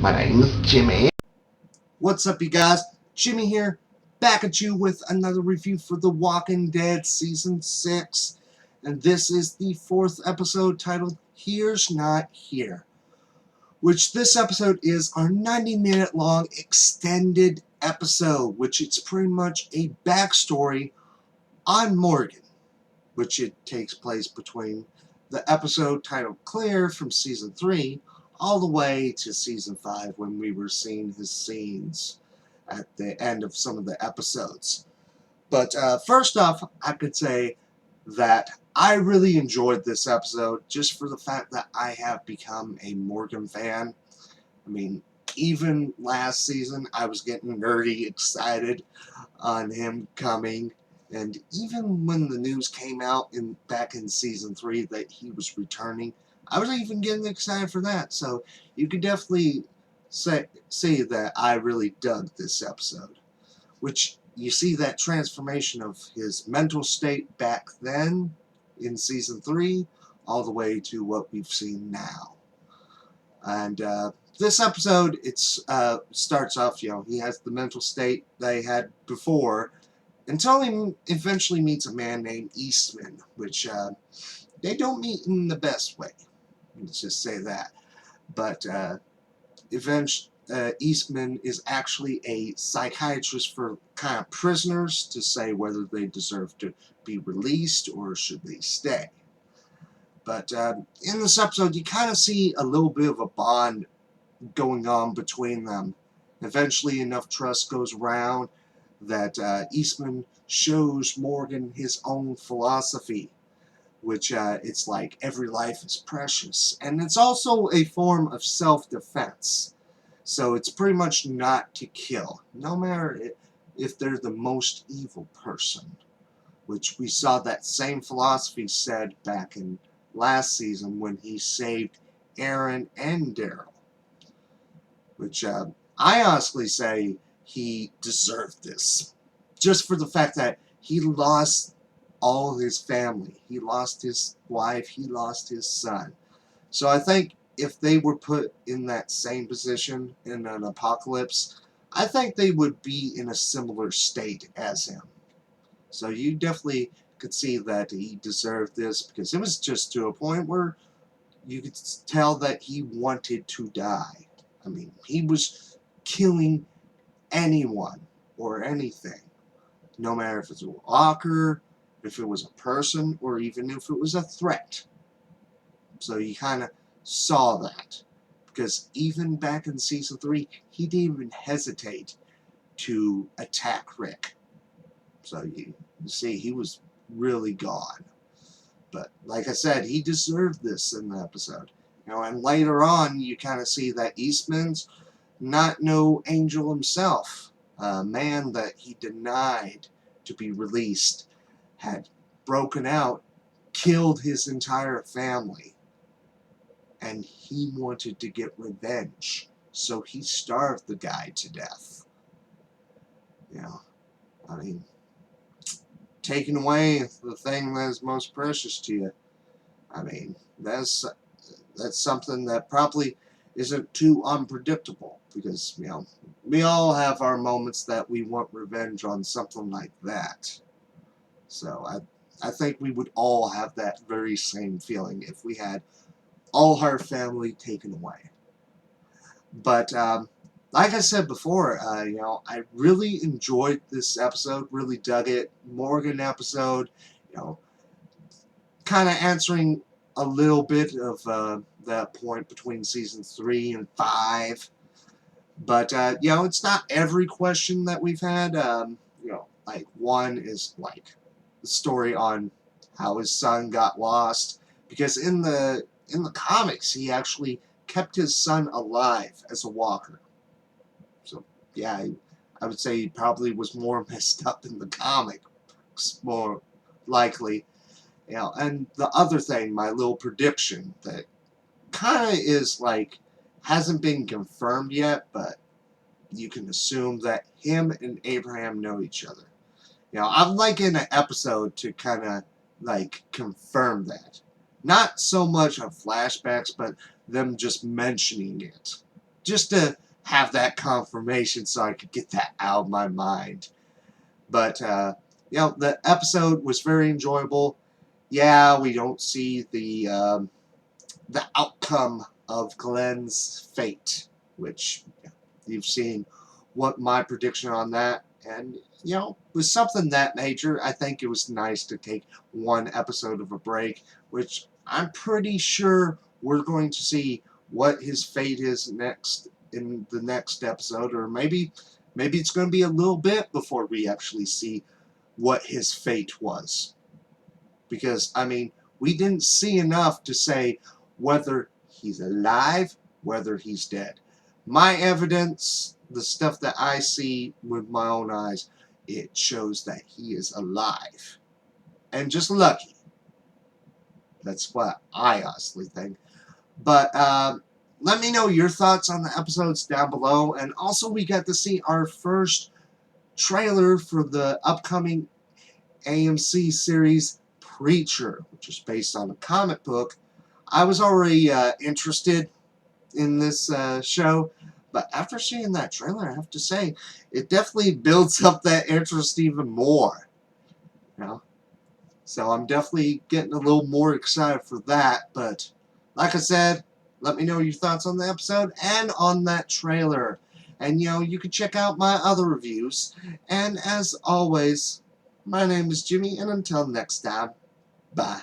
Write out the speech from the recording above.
My name is Jimmy. What's up, you guys? Jimmy here, back at you with another review for The Walking Dead Season 6. And this is the 4th episode titled Here's Not Here, which this episode is our 90-minute long extended episode, which it's pretty much a backstory on Morgan, which it takes place between the episode titled Clear from Season 3 all the way to Season 5 when we were seeing his scenes at the end of some of the episodes. But first off, I could say that I really enjoyed this episode just for the fact that I have become a Morgan fan. I mean, even last season, I was getting nerdy excited on him coming. And even when the news came out back in Season 3 that he was returning, I was even getting excited for that. So you could definitely say that I really dug this episode. Which you see that transformation of his mental state back then in Season 3 all the way to what we've seen now. And this episode, it starts off, he has the mental state that he had before until he eventually meets a man named Eastman, which they don't meet in the best way. Let's just say that. But eventually, Eastman is actually a psychiatrist for kind of prisoners to say whether they deserve to be released or should they stay. But in this episode, you kind of see a little bit of a bond going on between them. Eventually, enough trust goes around that Eastman shows Morgan his own philosophy, which it's like every life is precious. And it's also a form of self-defense. So it's pretty much not to kill, no matter if they're the most evil person, which we saw that same philosophy said back in last season when he saved Aaron and Daryl, which I honestly say he deserved this, just for the fact that he lost all of his family. He lost his wife, he lost his son. So I think if they were put in that same position in an apocalypse, I think they would be in a similar state as him. So you definitely could see that he deserved this, because it was just to a point where you could tell that he wanted to die. I mean, he was killing anyone or anything, no matter if it's a walker, if it was a person, or even if it was a threat. So you kind of saw that, because even back in Season 3, he didn't even hesitate to attack Rick. So you see, he was really gone. But like I said, he deserved this in the episode. And later on, you kind of see that Eastman's not no angel himself. A man that he denied to be released had broken out, killed his entire family, and he wanted to get revenge. So he starved the guy to death. I mean, taking away the thing that is most precious to you. I mean, that's something that probably isn't too unpredictable, because we all have our moments that we want revenge on something like that. So I think we would all have that very same feeling if we had all our family taken away. But like I said before, I really enjoyed this episode, really dug it. Morgan episode, kind of answering a little bit of that point between Season 3 and 5. But, it's not every question that we've had. Like one is like the story on how his son got lost. Because in the comics, he actually kept his son alive as a walker. So, yeah, I would say he probably was more messed up in the comics, more likely. And the other thing, my little prediction that kind of is like, hasn't been confirmed yet, but you can assume that him and Abraham know each other. I'd like in an episode to kind of like confirm that. Not so much of flashbacks, but them just mentioning it. just to have that confirmation so I could get that out of my mind. But, the episode was very enjoyable. Yeah, we don't see the outcome of Glenn's fate, which you've seen what my prediction on that. And, with something that major, I think it was nice to take one episode of a break, which I'm pretty sure we're going to see what his fate is next in the next episode, or maybe it's going to be a little bit before we actually see what his fate was. Because, we didn't see enough to say whether he's alive, whether he's dead. My evidence, the stuff that I see with my own eyes, it shows that he is alive. And just lucky. That's what I honestly think. But let me know your thoughts on the episodes down below. And also, we got to see our first trailer for the upcoming AMC series Preacher, which is based on a comic book. I was already interested in this show, but after seeing that trailer, I have to say, it definitely builds up that interest even more. So I'm definitely getting a little more excited for that. But like I said, let me know your thoughts on the episode and on that trailer. And you can check out my other reviews. And as always, my name is Jimmy, and until next time, bye.